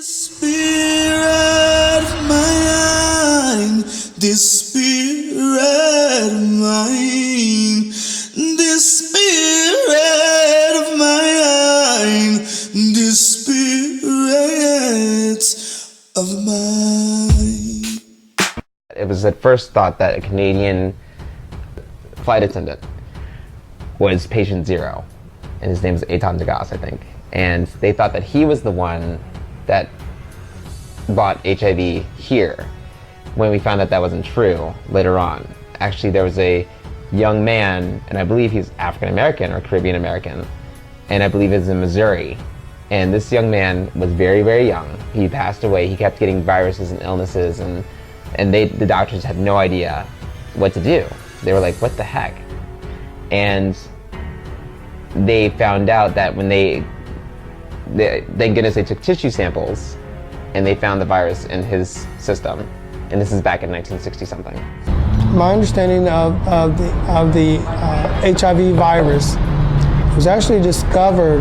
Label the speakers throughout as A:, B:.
A: Spirit of mine, this spirit of mine, this spirit of mine, this spirit of mine.
B: It was at first thought that a Canadian flight attendant was patient zero, and his name was Eitan Degas, I think. And they thought that he was the one that brought HIV here, when we found that that wasn't true later on. Actually, there was a young man, and I believe he's African American or Caribbean American, and I believe it's in Missouri. And this young man was very, very young. He passed away. He kept getting viruses and illnesses, and the doctors had no idea what to do. They were like, what the heck? And they found out that when thank goodness they took tissue samples, and they found the virus in his system. And this is back in 1960 something.
C: My understanding of the HIV virus was actually discovered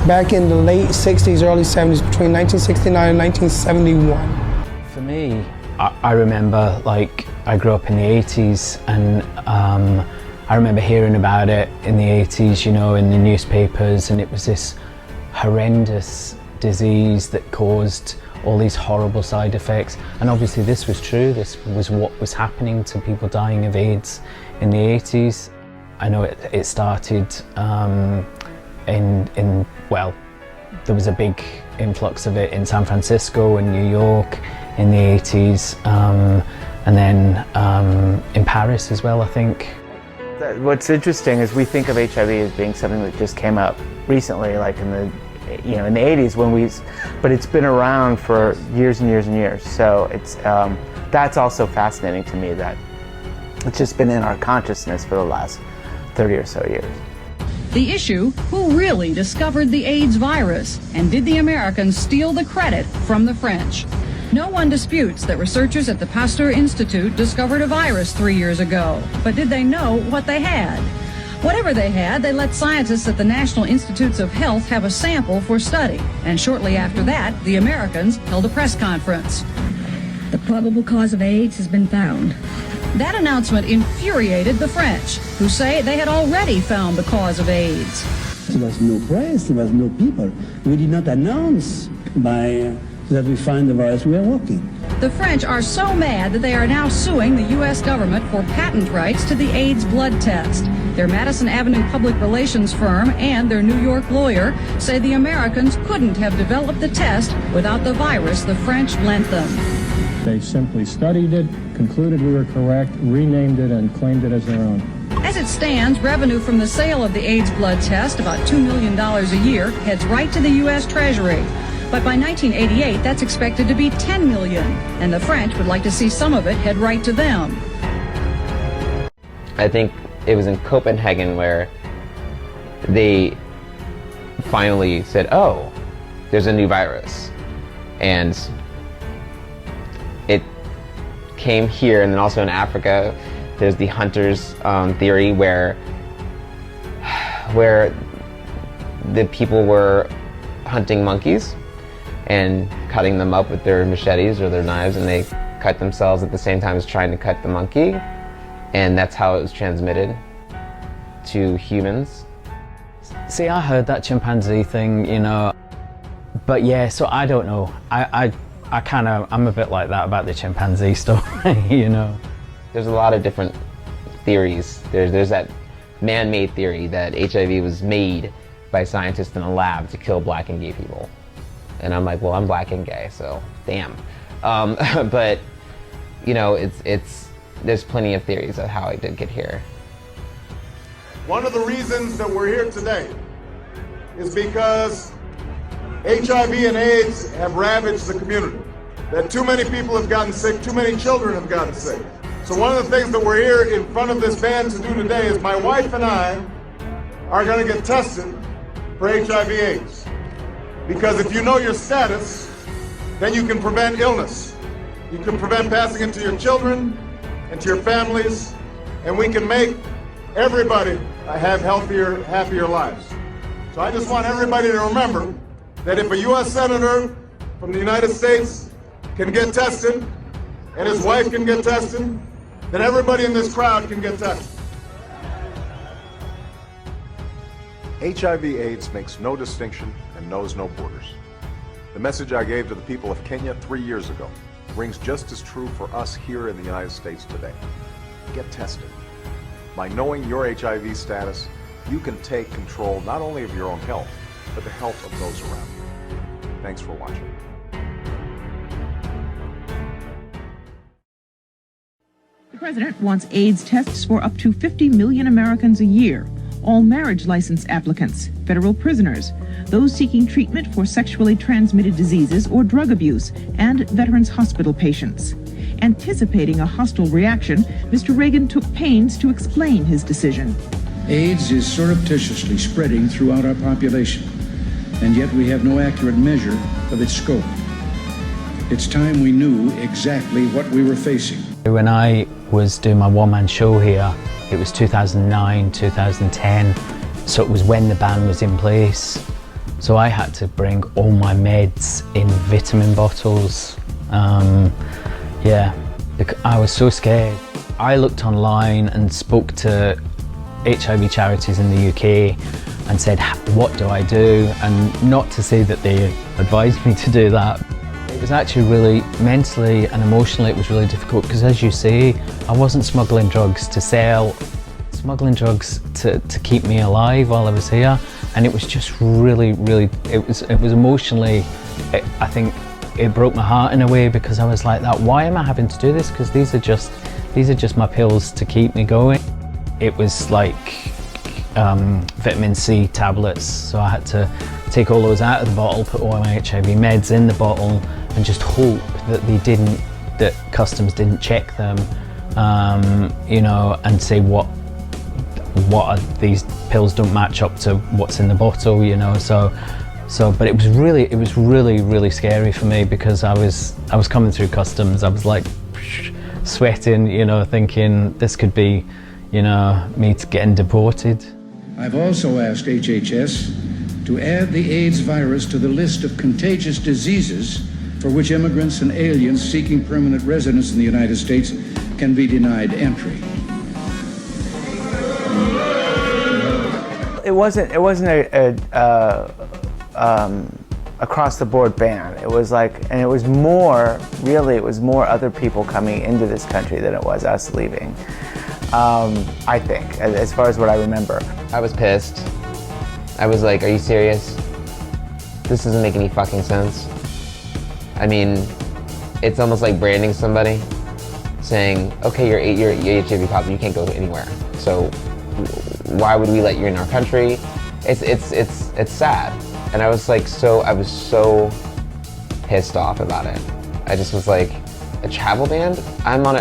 C: back in the late 60s, early 70s, between 1969 and 1971.
D: For me, I remember, like, I grew up in the 80s, and I remember hearing about it in the 80s, you know, in the newspapers, and it was this horrendous disease that caused all these horrible side effects. And obviously this was true. This was what was happening to people dying of AIDS in the 80s. I know it started well, there was a big influx of it in San Francisco and New York in the 80s, and then in Paris as well, I think.
E: What's interesting is we think of HIV as being something that just came up recently, like in the 80s but it's been around for years and years and years. So it's that's also fascinating to me, that it's just been in our consciousness for the last 30 or so years.
F: The issue: who really discovered the AIDS virus, and did the Americans steal the credit from the French? No one disputes that researchers at the Pasteur Institute discovered a virus 3 years ago, but did they know what they had? Whatever they had, they let scientists at the National Institutes of Health have a sample for study, and shortly after that, the Americans held a press conference.
G: The probable cause of AIDS has been found.
F: That announcement infuriated the French, who say they had already found the cause of AIDS.
H: There was no press, there was no people. We did not announce that we find the virus, we are working.
F: The French are so mad that they are now suing the U.S. government for patent rights to the AIDS blood test. Their Madison Avenue public relations firm and their New York lawyer say the Americans couldn't have developed the test without the virus the French lent them.
I: They simply studied it, concluded we were correct, renamed it, and claimed it as their own.
F: As it stands, revenue from the sale of the AIDS blood test, about $2 million a year, heads right to the U.S. Treasury. But by 1988, that's expected to be $10 million, and the French would like to see some of it head right to them.
B: I think it was in Copenhagen where they finally said, oh, there's a new virus. And it came here, and then also in Africa, there's the hunter's theory where the people were hunting monkeys and cutting them up with their machetes or their knives, and they cut themselves at the same time as trying to cut the monkey, and that's how it was transmitted to humans.
D: See, I heard that chimpanzee thing, you know, but yeah, so I don't know. I'm a bit like that about the chimpanzee story, you know.
B: There's a lot of different theories. There's that man-made theory that HIV was made by scientists in a lab to kill black and gay people. And I'm like, well, I'm black and gay, so damn. But, you know, there's plenty of theories of how I did get here.
J: One of the reasons that we're here today is because HIV and AIDS have ravaged the community. That too many people have gotten sick, too many children have gotten sick. So one of the things that we're here in front of this van to do today is my wife and I are going to get tested for HIV/AIDS. Because if you know your status, then you can prevent illness. You can prevent passing it to your children and to your families, and we can make everybody have healthier, happier lives. So I just want everybody to remember that if a U.S. Senator from the United States can get tested, and his wife can get tested, then everybody in this crowd can get tested.
K: HIV/AIDS makes no distinction and knows no borders. The message I gave to the people of Kenya 3 years ago rings just as true for us here in the United States today. Get tested. By knowing your HIV status, you can take control not only of your own health, but the health of those around you. Thanks for watching.
L: The president wants AIDS tests for up to 50 million Americans a year. All marriage license applicants, federal prisoners, those seeking treatment for sexually transmitted diseases or drug abuse, and Veterans Hospital patients. Anticipating a hostile reaction, Mr. Reagan took pains to explain his decision.
M: AIDS is surreptitiously spreading throughout our population, and yet we have no accurate measure of its scope. It's time we knew exactly what we were facing.
D: When I was doing my one-man show here, it was 2009, 2010, so it was when the ban was in place. So I had to bring all my meds in vitamin bottles. I was so scared. I looked online and spoke to HIV charities in the UK and said, what do I do? And not to say that they advised me to do that. It was actually really, mentally and emotionally, it was really difficult because, as you say, I wasn't smuggling drugs to sell, smuggling drugs to keep me alive while I was here. And it was just really, it was emotionally, I think it broke my heart in a way, because I was like that, why am I having to do this? Because these are just my pills to keep me going. It was like vitamin C tablets, so I had to take all those out of the bottle, put all my HIV meds in the bottle, and just hope that that customs didn't check them, and say what are these pills don't match up to what's in the bottle, but it was really scary for me, because I was coming through customs, I was like sweating, thinking this could be, me getting deported.
M: I've also asked HHS to add the AIDS virus to the list of contagious diseases for which immigrants and aliens seeking permanent residence in the United States can be denied entry.
E: It wasn't a across the board ban. It was and it was more other people coming into this country than it was us leaving. I think, as far as what I remember.
B: I was pissed. I was like, are you serious? This doesn't make any fucking sense. I mean, it's almost like branding somebody, saying, okay, you're HIV positive, you can't go anywhere. So why would we let you in our country? It's sad. And I was so pissed off about it. I just was like, a travel ban? I'm on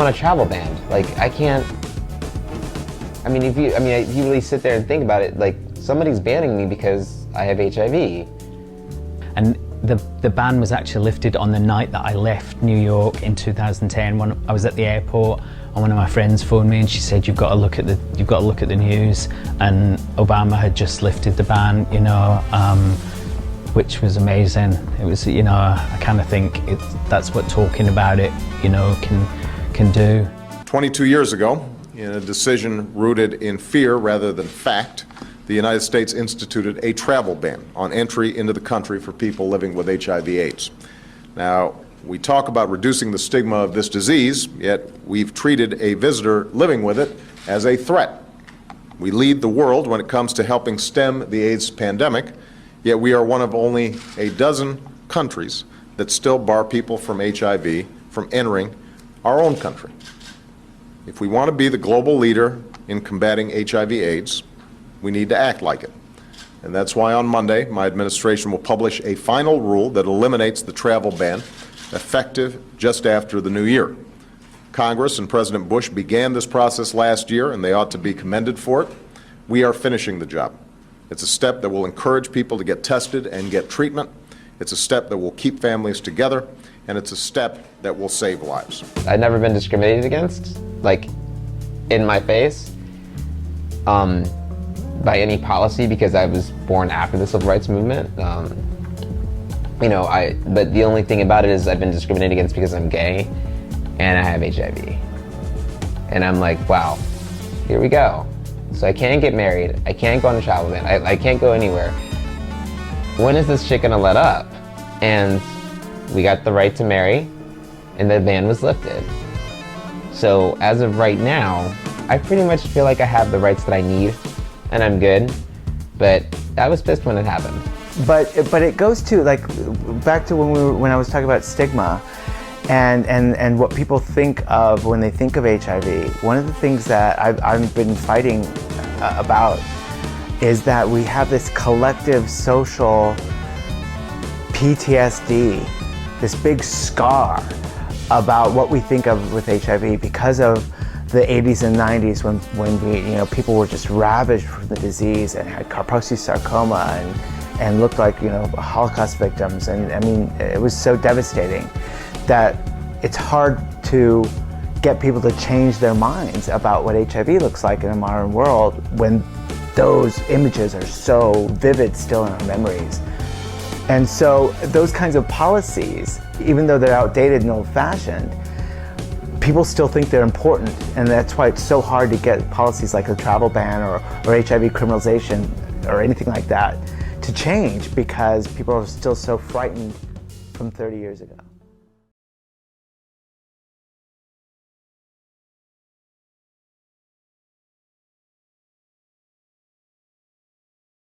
B: a travel ban. Like, I can't. If you really sit there and think about it, like, somebody's banning me because I have HIV.
D: And the ban was actually lifted on the night that I left New York in 2010, when I was at the airport, and one of my friends phoned me and she said, you've got to look at the news, and Obama had just lifted the ban, which was amazing. It was, I kind of think that's what talking about it, can do.
K: 22 years ago, in a decision rooted in fear rather than fact, the United States instituted a travel ban on entry into the country for people living with HIV/AIDS. Now, we talk about reducing the stigma of this disease, yet we've treated a visitor living with it as a threat. We lead the world when it comes to helping stem the AIDS pandemic, yet we are one of only a dozen countries that still bar people from HIV from entering our own country. If we want to be the global leader in combating HIV/AIDS, we need to act like it. And that's why on Monday, my administration will publish a final rule that eliminates the travel ban, effective just after the new year. Congress and President Bush began this process last year, and they ought to be commended for it. We are finishing the job. It's a step that will encourage people to get tested and get treatment. It's a step that will keep families together, and it's a step that will save lives.
B: I've never been discriminated against, like, in my face, by any policy, because I was born after the Civil Rights Movement. you know, but the only thing about it is I've been discriminated against because I'm gay and I have HIV. And I'm like, wow, here we go. So I can't get married, I can't go on a travel ban, I can't go anywhere. When is this shit gonna let up? And we got the right to marry, and the ban was lifted. So as of right now, I pretty much feel like I have the rights that I need, and I'm good. But I was pissed when it happened.
E: But it goes to, like, back to when I was talking about stigma and what people think of when they think of HIV. One of the things that I've been fighting about is that we have this collective social PTSD, this big scar about what we think of with HIV because of the 80s and 90s when we, you know, people were just ravaged from the disease and had Kaposi's sarcoma and looked like, you know, Holocaust victims. And I mean, it was so devastating that it's hard to get people to change their minds about what HIV looks like in a modern world when those images are so vivid still in our memories. And so those kinds of policies, even though they're outdated and old-fashioned, people still think they're important, and that's why it's so hard to get policies like a travel ban or HIV criminalization or anything like that to change, because people are still so frightened from 30 years ago.